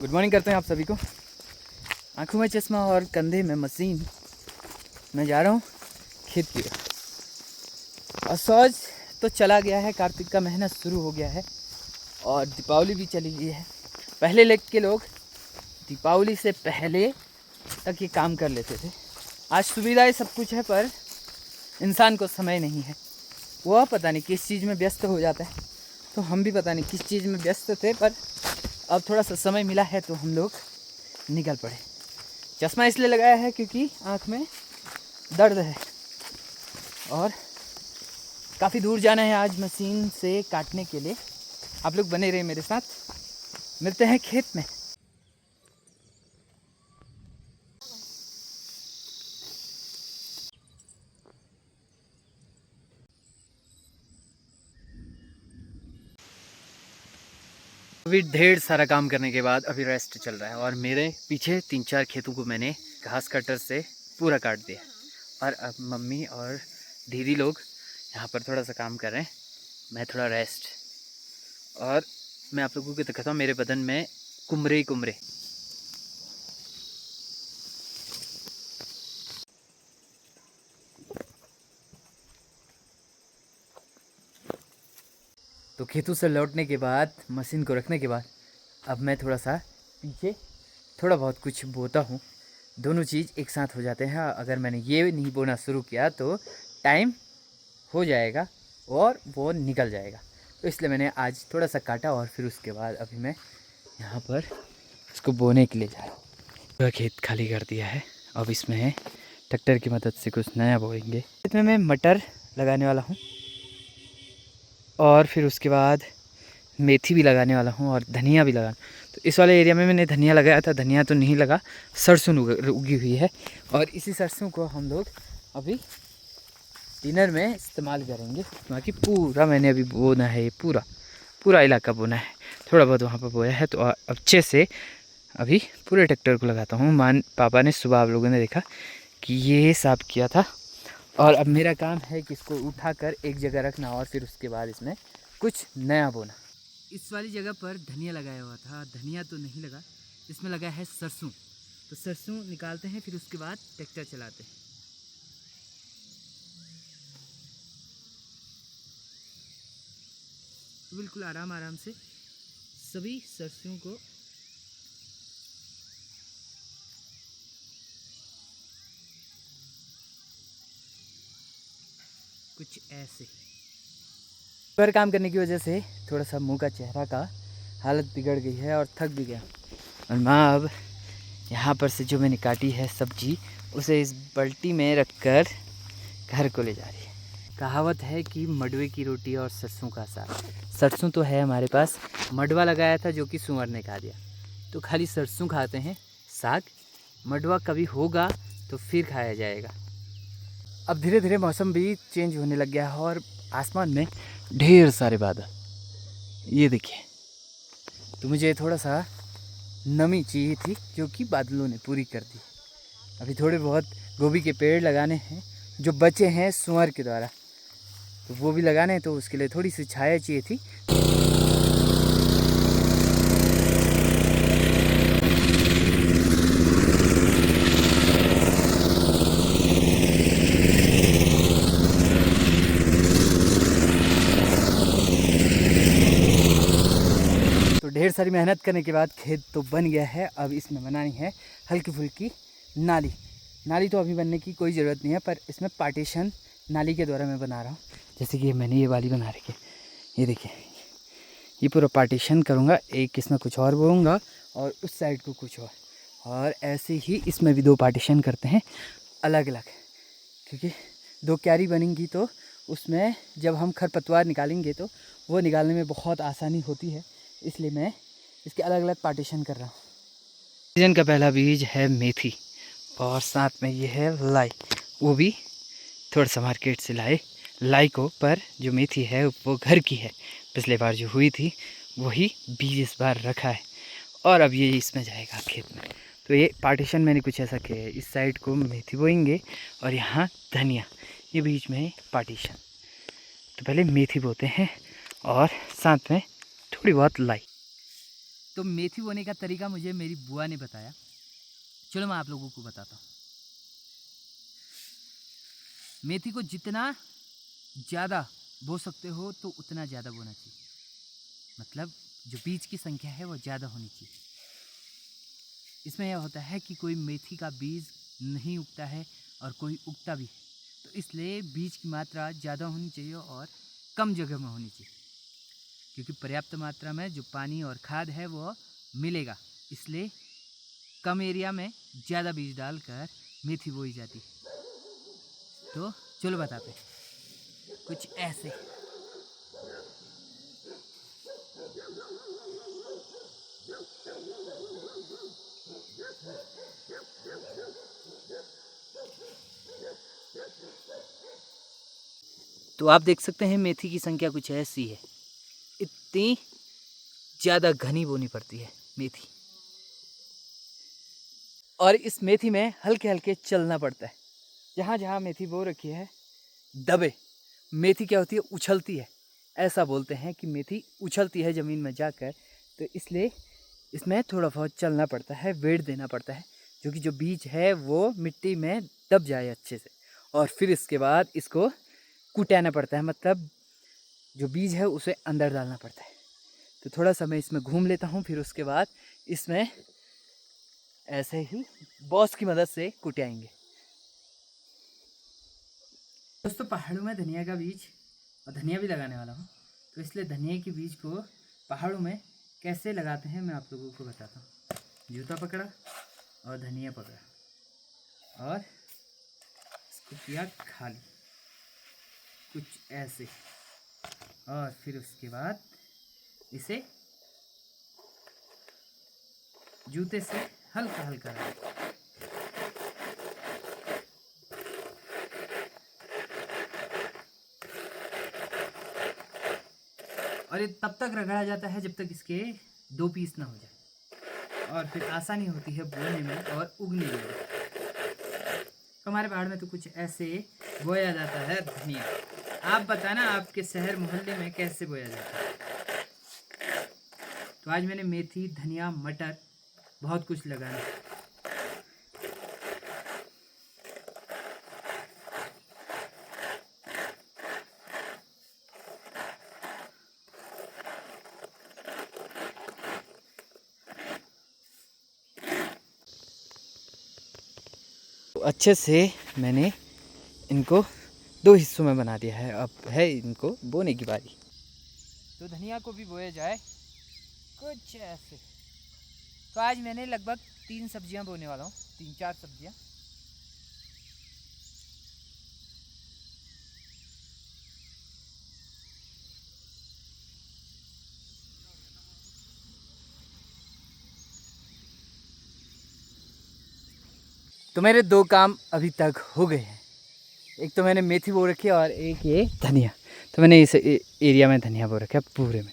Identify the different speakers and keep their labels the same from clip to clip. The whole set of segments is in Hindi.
Speaker 1: गुड मॉर्निंग करते हैं आप सभी को। आंखों में चश्मा और कंधे में मशीन। मैं जा रहा हूँ खेत की ओर। और सोच तो चला गया है, कार्तिक का महीना शुरू हो गया है और दीपावली भी चली गई है। पहले लेग के लोग दीपावली से पहले तक ये काम कर लेते थे। आज सुविधाएं सब कुछ है पर इंसान को समय नहीं है। वह पता नहीं किस चीज़ में व्यस्त हो जाता है, तो हम भी पता नहीं किस चीज़ में व्यस्त थे, पर अब थोड़ा सा समय मिला है तो हम लोग निकल पड़े। चश्मा इसलिए लगाया है क्योंकि आँख में दर्द है और काफ़ी दूर जाना है आज मशीन से काटने के लिए। आप लोग बने रहे मेरे साथ, मिलते हैं खेत में। अभी ढेर सारा काम करने के बाद अभी रेस्ट चल रहा है और मेरे पीछे 3-4 खेतों को मैंने घास कटर से पूरा काट दिया और अब मम्मी और दीदी लोग यहाँ पर थोड़ा सा काम कर रहे हैं, मैं थोड़ा रेस्ट। और मैं आप लोगों को दिखाता हूँ मेरे बदन में कुमरे ही कुमरे। तो खेतों से लौटने के बाद मशीन को रखने के बाद अब मैं थोड़ा सा पीछे थोड़ा बहुत कुछ बोता हूँ। दोनों चीज़ एक साथ हो जाते हैं। अगर मैंने ये नहीं बोना शुरू किया तो टाइम हो जाएगा और वो निकल जाएगा, तो इसलिए मैंने आज थोड़ा सा काटा और फिर उसके बाद अभी मैं यहाँ पर इसको बोने के लिए जा रहा हूँ। पूरा खेत खाली कर दिया है, अब इसमें ट्रैक्टर की मदद से कुछ नया बोएंगे। खेत में मैं मटर लगाने वाला हूँ और फिर उसके बाद मेथी भी लगाने वाला हूँ और धनिया भी लगाना। तो इस वाले एरिया में मैंने धनिया लगाया था, धनिया तो नहीं लगा, सरसों उगी हुई है और इसी सरसों को हम लोग अभी डिनर में इस्तेमाल करेंगे। बाकी पूरा मैंने अभी बोना है, ये पूरा इलाका बोना है। थोड़ा बहुत वहाँ पर बोया है तो अच्छे से अभी पूरे ट्रैक्टर को लगाता हूँ। पापा ने सुबह आप लोगों ने देखा कि ये साफ किया था और अब मेरा काम है कि इसको उठाकर एक जगह रखना और फिर उसके बाद इसमें कुछ नया बोना। इस वाली जगह पर धनिया लगाया हुआ था, धनिया तो नहीं लगा, इसमें लगा है सरसों। तो सरसों निकालते हैं फिर उसके बाद ट्रैक्टर चलाते हैं। तो बिल्कुल आराम आराम से सभी सरसों को कुछ ऐसे पर काम करने की वजह से थोड़ा सा मुंह का चेहरा का हालत बिगड़ गई है और थक भी गया। और माँ अब यहाँ पर से जो मैंने काटी है सब्जी उसे इस बाल्टी में रखकर घर को ले जा रही है। कहावत है कि मडवे की रोटी और सरसों का साग। सरसों तो है हमारे पास, मडवा लगाया था जो कि सुअर ने खा दिया, तो खाली सरसों खाते हैं, साग मडवा कभी होगा तो फिर खाया जाएगा। अब धीरे धीरे मौसम भी चेंज होने लग गया है और आसमान में ढेर सारे बादल, ये देखिए। तो मुझे थोड़ा सा नमी चाहिए थी जो कि बादलों ने पूरी कर दी। अभी थोड़े बहुत गोभी के पेड़ लगाने हैं जो बचे हैं सुअर के द्वारा, तो वो भी लगाने हैं, तो उसके लिए थोड़ी सी छाया चाहिए थी। तो ढेर सारी मेहनत करने के बाद खेत तो बन गया है। अब इसमें बनानी है हल्की फुल्की नाली। नाली तो अभी बनने की कोई ज़रूरत नहीं है, पर इसमें पार्टीशन नाली के द्वारा मैं बना रहा हूँ। जैसे कि मैंने ये वाली बना रखी है, ये देखिए, ये पूरा पार्टीशन करूँगा। एक इसमें कुछ और बोऊँगा और उस साइड को कुछ और ऐसे ही इसमें भी 2 पार्टीशन करते हैं अलग अलग, क्योंकि 2 क्यारी बनेंगी तो उसमें जब हम खरपतवार निकालेंगे तो वो निकालने में बहुत आसानी होती है, इसलिए मैं इसके अलग अलग पार्टीशन कर रहा हूँ। सीजन का पहला बीज है मेथी और साथ में ये है लाई, वो भी थोड़ा सा मार्केट से लाए लाई को, पर जो मेथी है वो घर की है, पिछले बार जो हुई थी वही बीज इस बार रखा है और अब ये इसमें जाएगा खेत में। तो ये पार्टीशन मैंने कुछ ऐसा किया है, इस साइड को मेथी बोएंगे और यहाँ धनिया, ये बीच में पार्टीशन। तो पहले मेथी बोते हैं और साथ में थोड़ी बहुत लाई। तो मेथी बोने का तरीका मुझे मेरी बुआ ने बताया। चलो मैं आप लोगों को बताता हूँ। मेथी को जितना ज़्यादा बो सकते हो तो उतना ज़्यादा बोना चाहिए, मतलब जो बीज की संख्या है वो ज़्यादा होनी चाहिए। इसमें यह होता है कि कोई मेथी का बीज नहीं उगता है और कोई उगता भी है, तो इसलिए बीज की मात्रा ज़्यादा होनी चाहिए और कम जगह में होनी चाहिए, क्योंकि पर्याप्त मात्रा में जो पानी और खाद है वो मिलेगा। इसलिए कम एरिया में ज़्यादा बीज डालकर मेथी बोई जाती है। तो चलो बताते हैं कुछ ऐसे। तो आप देख सकते हैं मेथी की संख्या कुछ ऐसी है। इतनी ज़्यादा घनी बोनी पड़ती है मेथी, और इस मेथी में हल्के हल्के चलना पड़ता है। जहाँ जहाँ मेथी बो रखी है दबे, मेथी क्या होती है, उछलती है। ऐसा बोलते हैं कि मेथी उछलती है ज़मीन में जाकर, तो इसलिए इसमें थोड़ा बहुत चलना पड़ता है, वेट देना पड़ता है, जो कि जो बीज है वो मिट्टी में दब जाए अच्छे से। और फिर इसके बाद इसको कुटाना पड़ता है, मतलब जो बीज है उसे अंदर डालना पड़ता है। तो थोड़ा सा मैं इसमें घूम लेता हूँ, फिर उसके बाद इसमें ऐसे ही बॉस की मदद से कुटाएंगे। दोस्तों, पहाड़ों में धनिया का बीज और धनिया भी लगाने वाला हूँ, तो इसलिए धनिया के बीज को पहाड़ों में कैसे लगाते हैं मैं आप लोगों को बताता हूँ। जूता पकड़ा और धनिया पकड़ा और इसको किया खाली कुछ ऐसे, और फिर उसके बाद इसे जूते से हल्का हल्का और ये तब तक रगड़ा जाता है जब तक इसके 2 पीस ना हो जाए, और फिर आसानी होती है बोने में और उगने में। हमारे पहाड़ में तो कुछ ऐसे बोया जाता है धनिया। आप बताना आपके शहर मोहल्ले में कैसे बोया जाता है। तो आज मैंने मेथी, धनिया, मटर, बहुत कुछ लगाना। तो अच्छे से मैंने इनको 2 हिस्सों में बना दिया है। अब है इनको बोने की बारी। तो धनिया को भी बोया जाए कुछ ऐसे। तो आज मैंने लगभग 3 सब्जियां बोने वाला हूँ, 3-4 सब्जियां। तो मेरे 2 काम अभी तक हो गए हैं। एक तो मैंने मेथी बो रखी है और एक ये धनिया। तो मैंने इस एरिया में धनिया बो रखा है पूरे में,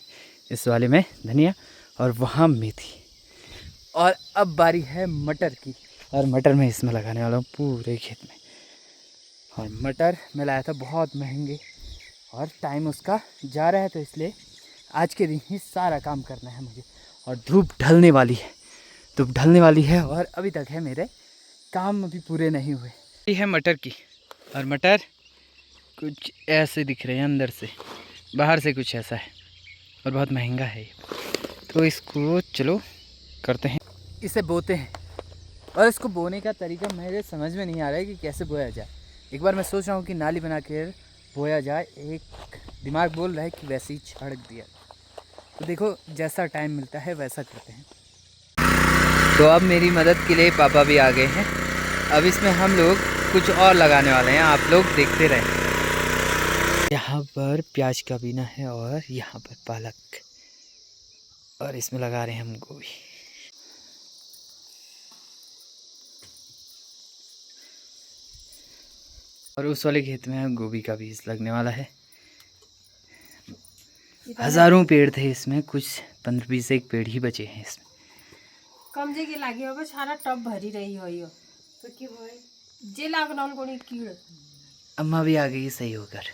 Speaker 1: इस वाले में धनिया और वहाँ मेथी। और अब बारी है मटर की, और मटर मैं इसमें लगाने वाला हूँ पूरे खेत में। और मटर मैं लाया था बहुत महंगे, और टाइम उसका जा रहा है, तो इसलिए आज के दिन ही सारा काम करना है मुझे। और धूप ढलने वाली है, धूप ढलने वाली है, और अभी तक है मेरे काम अभी पूरे नहीं हुए। ये है मटर की, और मटर कुछ ऐसे दिख रहे हैं अंदर से, बाहर से कुछ ऐसा है, और बहुत महंगा है ये। तो इसको चलो करते हैं, इसे बोते हैं। और इसको बोने का तरीका मेरे समझ में नहीं आ रहा है कि कैसे बोया जाए। एक बार मैं सोच रहा हूँ कि नाली बना कर बोया जाए, एक दिमाग बोल रहा है कि वैसे ही छिड़क दिया। तो देखो जैसा टाइम मिलता है वैसा करते हैं। तो अब मेरी मदद के लिए पापा भी आ गए हैं। अब इसमें हम लोग कुछ और लगाने वाले हैं, आप लोग देखते रहें। यहाँ पर प्याज का बीना है और यहाँ पर पालक, और इसमें लगा रहे हैं हम गोभी। और उस वाले खेत में गोभी का बीज लगने वाला है। हजारों पेड़ थे इसमें, कुछ 15-20 एक पेड़ ही बचे हैं इसमें।
Speaker 2: कम जे के लागे होगा सारा टब भरी रही हो यो तो की होय जे लागनल कोनी कीड़।
Speaker 1: अम्मा भी आ गई सही होकर।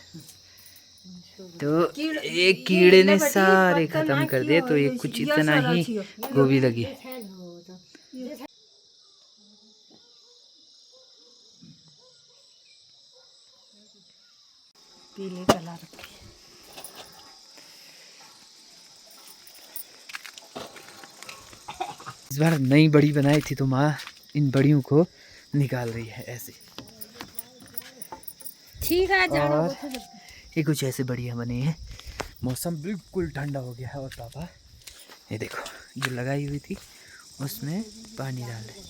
Speaker 1: तो
Speaker 2: कीड़-
Speaker 1: एक कीड़े
Speaker 2: ये
Speaker 1: ने
Speaker 2: बड़ी
Speaker 1: सारे
Speaker 2: पत्ता
Speaker 1: खत्म
Speaker 2: ना
Speaker 1: कर
Speaker 2: कियो
Speaker 1: दिए, तो ये
Speaker 2: होई
Speaker 1: कुछ
Speaker 2: छी, यो
Speaker 1: इतना
Speaker 2: सारा
Speaker 1: ही
Speaker 2: छियो।
Speaker 1: गोभी लगी।
Speaker 2: पीले कलर की
Speaker 1: इस बार नई बड़ी बनाई थी तो माँ इन बड़ियों को निकाल रही है ऐसे।
Speaker 2: ठीक है
Speaker 1: और ये कुछ ऐसे बढ़िया बने हैं। मौसम बिल्कुल ठंडा हो गया है और पापा ये देखो जो लगाई हुई थी उसमें पानी डाल रहे।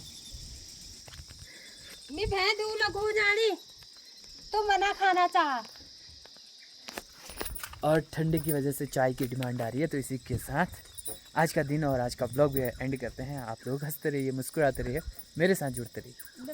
Speaker 2: मैं भैं दूं लगो जानी तो मना खाना चाह।
Speaker 1: और ठंडे की वजह से चाय की डिमांड आ रही है, तो इसी के साथ आज का दिन और आज का ब्लॉग भी एंड करते हैं। आप लोग हंसते रहिए, मुस्कुराते रहिए, मेरे साथ जुड़ते रहिए।